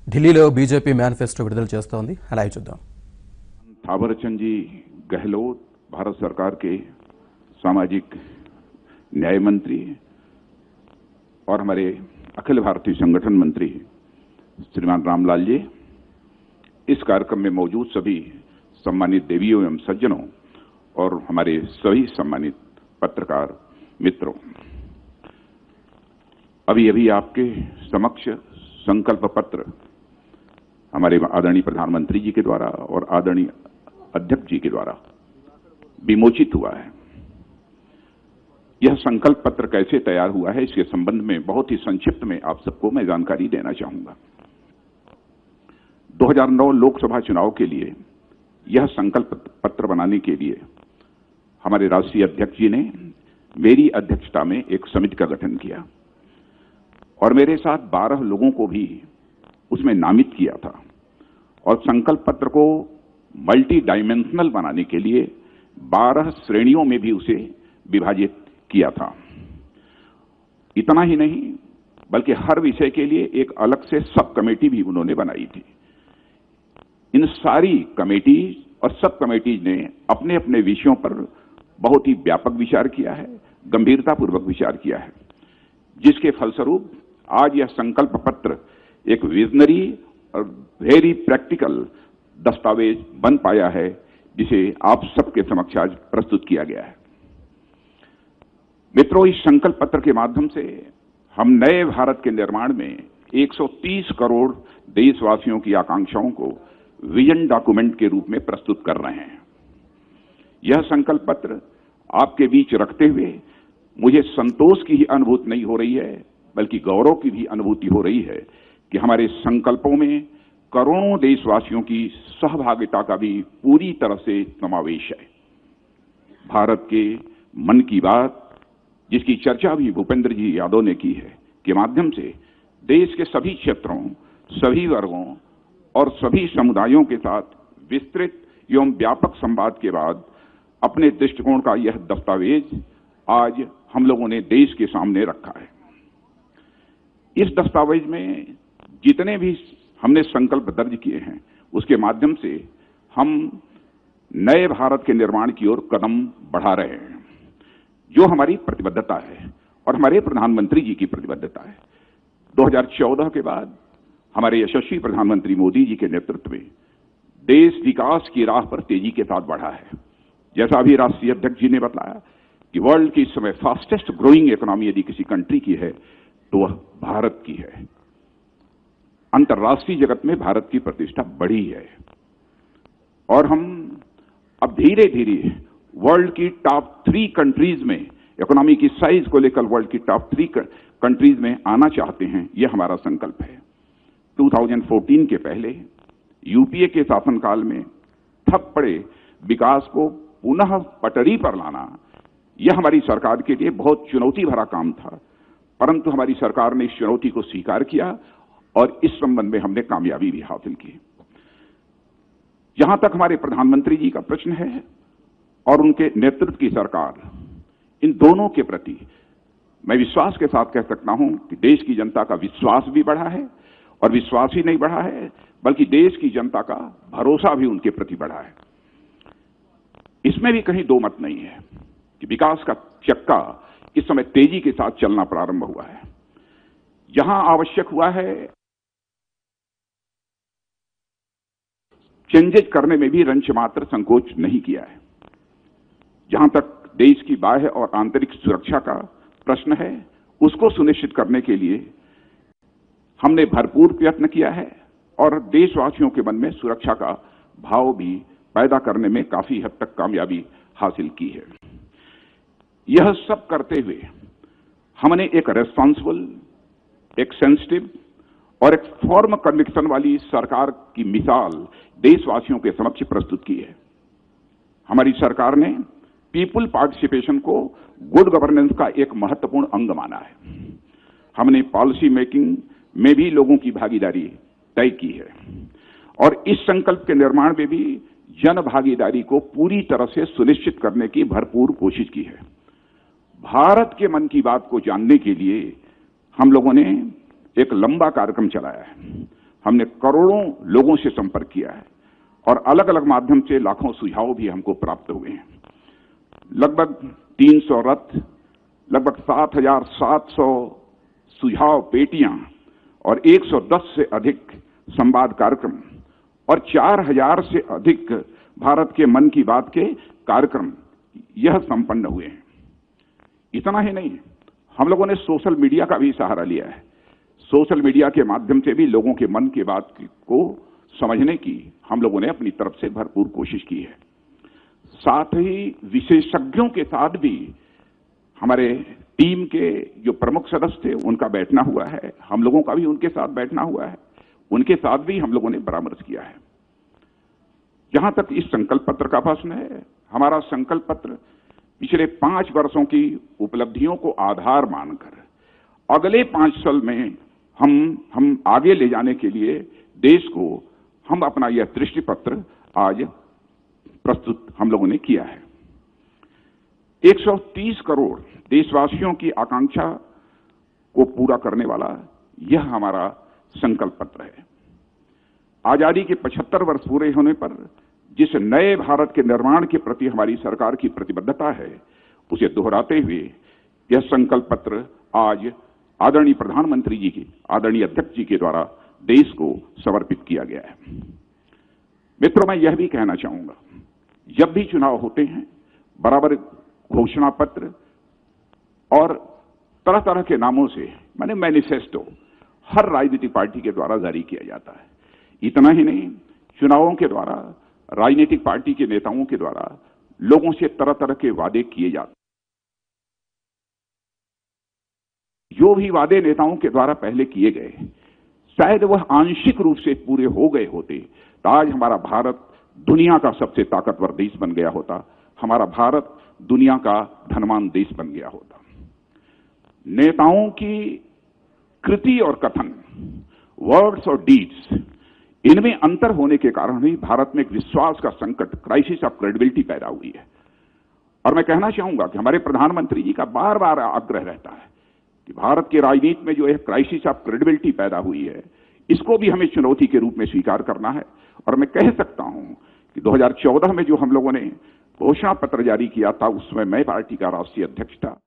ఢిల్లీలో BJP manifesto విడుదల చేస్తోంది. అలాగే చూద్దాం. थावरचंद जी गहलोत भारत सरकार के सामाजिक न्याय मंत्री और हमारे अखिल भारतीय संगठन मंत्री श्रीमान रामलाल जी, इस कार्यक्रम में मौजूद सभी सम्मानित देवियों एवं सज्जनों और हमारे सभी सम्मानित पत्रकार मित्रों, अभी अभी आपके समक्ष संकल्प पत्र हमारे आदरणीय प्रधानमंत्री जी के द्वारा और आदरणीय अध्यक्ष जी के द्वारा विमोचित हुआ है। यह संकल्प पत्र कैसे तैयार हुआ है, इसके संबंध में बहुत ही संक्षिप्त में आप सबको मैं जानकारी देना चाहूंगा। 2009 लोकसभा चुनाव के लिए यह संकल्प पत्र बनाने के लिए हमारे राष्ट्रीय अध्यक्ष जी ने मेरी अध्यक्षता में एक समिति का गठन किया और मेरे साथ 12 लोगों को भी उसमें नामित किया था और संकल्प पत्र को मल्टी डायमेंशनल बनाने के लिए 12 श्रेणियों में भी उसे विभाजित किया था। इतना ही नहीं बल्कि हर विषय के लिए एक अलग से सब कमेटी भी उन्होंने बनाई थी। इन सारी कमेटी और सब कमेटीज ने अपने अपने विषयों पर बहुत ही व्यापक विचार किया है, गंभीरतापूर्वक विचार किया है, जिसके फलस्वरूप आज यह संकल्प पत्र एक विजनरी और वेरी प्रैक्टिकल दस्तावेज बन पाया है, जिसे आप सबके समक्ष आज प्रस्तुत किया गया है। मित्रों, इस संकल्प पत्र के माध्यम से हम नए भारत के निर्माण में 130 करोड़ देशवासियों की आकांक्षाओं को विजन डॉक्यूमेंट के रूप में प्रस्तुत कर रहे हैं। यह संकल्प पत्र आपके बीच रखते हुए मुझे संतोष की ही अनुभूति नहीं हो रही है, बल्कि गौरव की भी अनुभूति हो रही है कि हमारे संकल्पों में करोड़ों देशवासियों की सहभागिता का भी पूरी तरह से समावेश है। भारत के मन की बात, जिसकी चर्चा भी भूपेंद्र जी यादव ने की है, के माध्यम से देश के सभी क्षेत्रों, सभी वर्गों और सभी समुदायों के साथ विस्तृत एवं व्यापक संवाद के बाद अपने दृष्टिकोण का यह दस्तावेज आज हम लोगों ने देश के सामने रखा है। इस दस्तावेज में जितने भी हमने संकल्प दर्ज किए हैं, उसके माध्यम से हम नए भारत के निर्माण की ओर कदम बढ़ा रहे हैं, जो हमारी प्रतिबद्धता है और हमारे प्रधानमंत्री जी की प्रतिबद्धता है। 2014 के बाद हमारे यशस्वी प्रधानमंत्री मोदी जी के नेतृत्व में देश विकास की राह पर तेजी के साथ बढ़ा है। जैसा अभी राष्ट्रीय अध्यक्ष जी ने बताया कि वर्ल्ड की इस समय फास्टेस्ट ग्रोइंग इकोनॉमी यदि किसी कंट्री की है तो वह भारत की है। अंतर्राष्ट्रीय जगत में भारत की प्रतिष्ठा बढ़ी है और हम अब धीरे धीरे वर्ल्ड की टॉप 3 कंट्रीज में, इकोनॉमी की साइज को लेकर वर्ल्ड की टॉप 3 कंट्रीज में आना चाहते हैं। यह हमारा संकल्प है। 2014 के पहले यूपीए के शासनकाल में ठप पड़े विकास को पुनः पटरी पर लाना, यह हमारी सरकार के लिए बहुत चुनौती भरा काम था, परंतु हमारी सरकार ने इस चुनौती को स्वीकार किया और इस संबंध में हमने कामयाबी भी हासिल की। जहां तक हमारे प्रधानमंत्री जी का प्रश्न है और उनके नेतृत्व की सरकार, इन दोनों के प्रति मैं विश्वास के साथ कह सकता हूं कि देश की जनता का विश्वास भी बढ़ा है और विश्वास ही नहीं बढ़ा है बल्कि देश की जनता का भरोसा भी उनके प्रति बढ़ा है। इसमें भी कहीं दो मत नहीं है कि विकास का चक्का इस समय तेजी के साथ चलना प्रारंभ हुआ है। जहां आवश्यक हुआ है चेंजेज करने में भी रंच मात्र संकोच नहीं किया है। जहां तक देश की बाह्य और आंतरिक सुरक्षा का प्रश्न है, उसको सुनिश्चित करने के लिए हमने भरपूर प्रयत्न किया है और देशवासियों के मन में सुरक्षा का भाव भी पैदा करने में काफी हद तक कामयाबी हासिल की है। यह सब करते हुए हमने एक रेस्पॉन्सिबल, एक सेंसिटिव और एक फॉर्म कन्विक्शन वाली सरकार की मिसाल देशवासियों के समक्ष प्रस्तुत की है। हमारी सरकार ने पीपुल पार्टिसिपेशन को गुड गवर्नेंस का एक महत्वपूर्ण अंग माना है। हमने पॉलिसी मेकिंग में भी लोगों की भागीदारी तय की है और इस संकल्प के निर्माण में भी जन भागीदारी को पूरी तरह से सुनिश्चित करने की भरपूर कोशिश की है। भारत के मन की बात को जानने के लिए हम लोगों ने एक लंबा कार्यक्रम चलाया है। हमने करोड़ों लोगों से संपर्क किया है और अलग अलग माध्यम से लाखों सुझाव भी हमको प्राप्त हुए हैं। लगभग 300 रथ, लगभग 7,700 सुझाव पेटियां और 110 से अधिक संवाद कार्यक्रम और 4,000 से अधिक भारत के मन की बात के कार्यक्रम यह संपन्न हुए हैं। इतना ही नहीं, हम लोगों ने सोशल मीडिया का भी सहारा लिया है। सोशल मीडिया के माध्यम से भी लोगों के मन की बात को समझने की हम लोगों ने अपनी तरफ से भरपूर कोशिश की है। साथ ही विशेषज्ञों के साथ भी हमारे टीम के जो प्रमुख सदस्य थे उनका बैठना हुआ है, हम लोगों का भी उनके साथ बैठना हुआ है, उनके साथ भी हम लोगों ने परामर्श किया है। जहां तक इस संकल्प पत्र का प्रश्न है, हमारा संकल्प पत्र पिछले 5 वर्षों की उपलब्धियों को आधार मानकर अगले 5 साल में हम आगे ले जाने के लिए देश को हम अपना यह दृष्टि पत्र आज प्रस्तुत हम लोगों ने किया है। 130 करोड़ देशवासियों की आकांक्षा को पूरा करने वाला यह हमारा संकल्प पत्र है। आजादी के 75 वर्ष पूरे होने पर जिस नए भारत के निर्माण के प्रति हमारी सरकार की प्रतिबद्धता है, उसे दोहराते हुए यह संकल्प पत्र आज आदरणीय प्रधानमंत्री जी के, आदरणीय अध्यक्ष जी के द्वारा देश को समर्पित किया गया है। मित्रों, मैं यह भी कहना चाहूंगा, जब भी चुनाव होते हैं बराबर घोषणा पत्र और तरह तरह के नामों से माने मैनिफेस्टो हर राजनीतिक पार्टी के द्वारा जारी किया जाता है। इतना ही नहीं, चुनावों के द्वारा राजनीतिक पार्टी के नेताओं के द्वारा लोगों से तरह तरह के वादे किए जाते। जो भी वादे नेताओं के द्वारा पहले किए गए, शायद वह आंशिक रूप से पूरे हो गए होते तो आज हमारा भारत दुनिया का सबसे ताकतवर देश बन गया होता, हमारा भारत दुनिया का धनवान देश बन गया होता। नेताओं की कृति और कथन, वर्ड्स और डीड्स, इनमें अंतर होने के कारण ही भारत में एक विश्वास का संकट, क्राइसिस ऑफ क्रेडिबिलिटी पैदा हुई है। और मैं कहना चाहूंगा कि हमारे प्रधानमंत्री जी का बार बार आग्रह रहता है कि भारत की राजनीति में जो एक क्राइसिस ऑफ क्रेडिबिलिटी पैदा हुई है, इसको भी हमें चुनौती के रूप में स्वीकार करना है। और मैं कह सकता हूं कि 2014 में जो हम लोगों ने घोषणा पत्र जारी किया था, उसमें मैं पार्टी का राष्ट्रीय अध्यक्ष था।